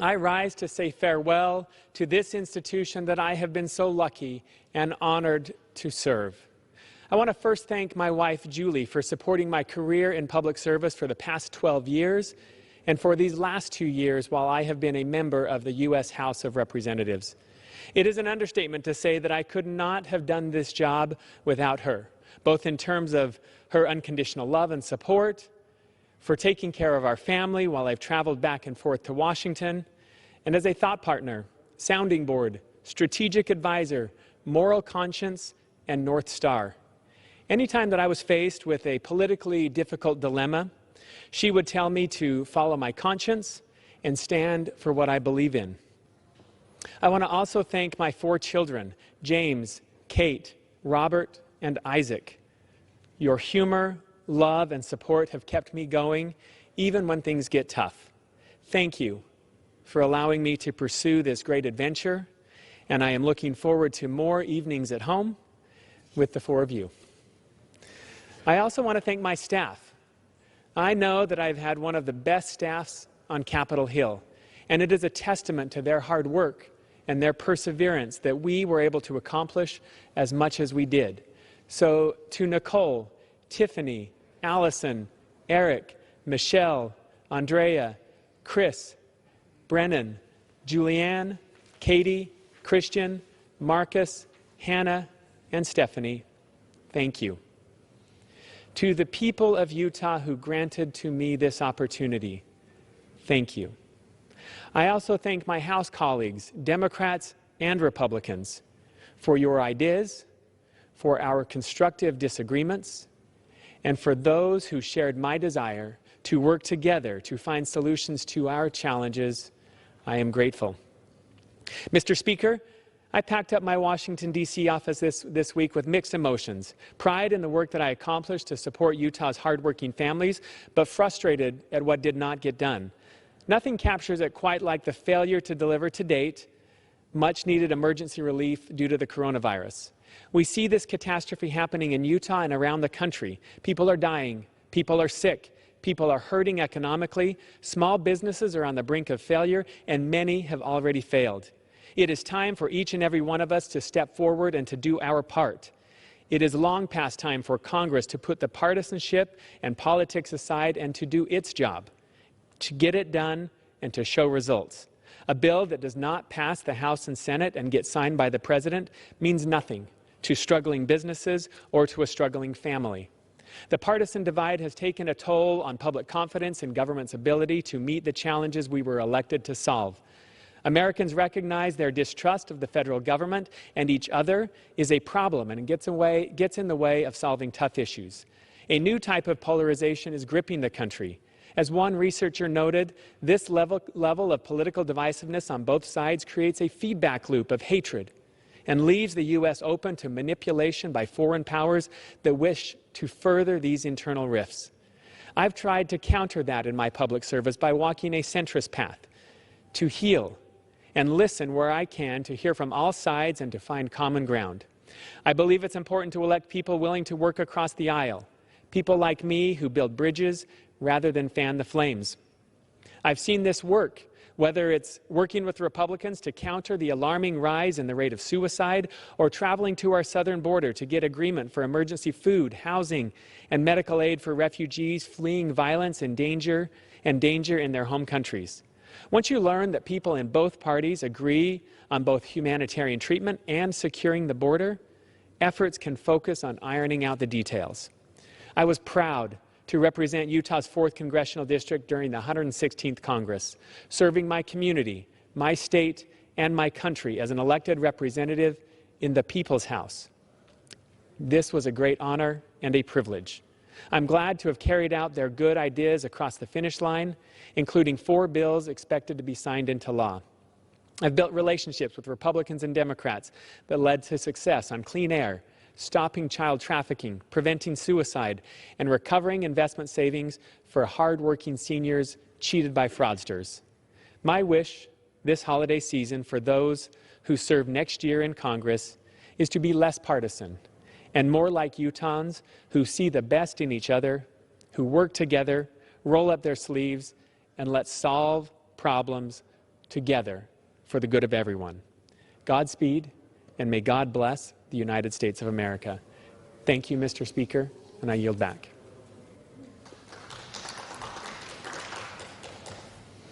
I rise to say farewell to this institution that I have been so lucky and honored to serve. I want to first thank my wife, Julie, for supporting my career in public service for the past 12 years and for these last 2 years while I have been a member of the U.S. House of Representatives. It is an understatement to say that I could not have done this job without her, both in terms of her unconditional love and support, for taking care of our family while I've traveled back and forth to Washington, and as a thought partner, sounding board, strategic advisor, moral conscience, and North Star. Anytime that I was faced with a politically difficult dilemma, she would tell me to follow my conscience and stand for what I believe in. I want to also thank my 4 children, James, Kate, Robert, and Isaac. Your humor, love, and support have kept me going even when things get tough. Thank you for allowing me to pursue this great adventure, and I am looking forward to more evenings at home with the 4 of you. I also want to thank my staff. I know that I've had one of the best staffs on Capitol Hill, and it is a testament to their hard work and their perseverance that we were able to accomplish as much as we did. So to Nicole, Tiffany, Allison, Eric, Michelle, Andrea, Chris, Brennan, Julianne, Katie, Christian, Marcus, Hannah, and Stephanie, thank you. To the people of Utah who granted to me this opportunity, thank you. I also thank my House colleagues, Democrats and Republicans, for your ideas, for our constructive disagreements, and for those who shared my desire to work together to find solutions to our challenges. I am grateful. Mr. Speaker, I packed up my Washington, D.C. office this week with mixed emotions, pride in the work that I accomplished to support Utah's hardworking families, but frustrated at what did not get done. Nothing captures it quite like the failure to deliver to date much-needed emergency relief due to the coronavirus. We see this catastrophe happening in Utah and around the country. People are dying, people are sick, people are hurting economically, small businesses are on the brink of failure, and many have already failed. It is time for each and every one of us to step forward and to do our part. It is long past time for Congress to put the partisanship and politics aside and to do its job, to get it done and to show results. A bill that does not pass the House and Senate and get signed by the President means nothing to struggling businesses or to a struggling family. The partisan divide has taken a toll on public confidence in government's ability to meet the challenges we were elected to solve. Americans recognize their distrust of the federal government and each other is a problem and gets in the way of solving tough issues. A new type of polarization is gripping the country. As one researcher noted, this level of political divisiveness on both sides creates a feedback loop of hatred and leaves the U.S. open to manipulation by foreign powers that wish to further these internal rifts. I've tried to counter that in my public service by walking a centrist path, to heal and listen where I can, to hear from all sides and to find common ground. I believe it's important to elect people willing to work across the aisle, people like me who build bridges rather than fan the flames. I've seen this work, whether it's working with Republicans to counter the alarming rise in the rate of suicide or traveling to our southern border to get agreement for emergency food, housing, and medical aid for refugees fleeing violence and danger in their home countries. Once you learn that people in both parties agree on both humanitarian treatment and securing the border, efforts can focus on ironing out the details. I was proud to represent Utah's 4th Congressional District during the 116th Congress, serving my community, my state, and my country as an elected representative in the People's House. This was a great honor and a privilege. I'm glad to have carried out their good ideas across the finish line, including 4 bills expected to be signed into law. I've built relationships with Republicans and Democrats that led to success on clean air, stopping child trafficking, preventing suicide, and recovering investment savings for hardworking seniors cheated by fraudsters. My wish this holiday season for those who serve next year in Congress is to be less partisan and more like Utahns who see the best in each other, who work together, roll up their sleeves, and let's solve problems together for the good of everyone. Godspeed, and may God bless the United States of America. Thank you, Mr. Speaker, and I yield back.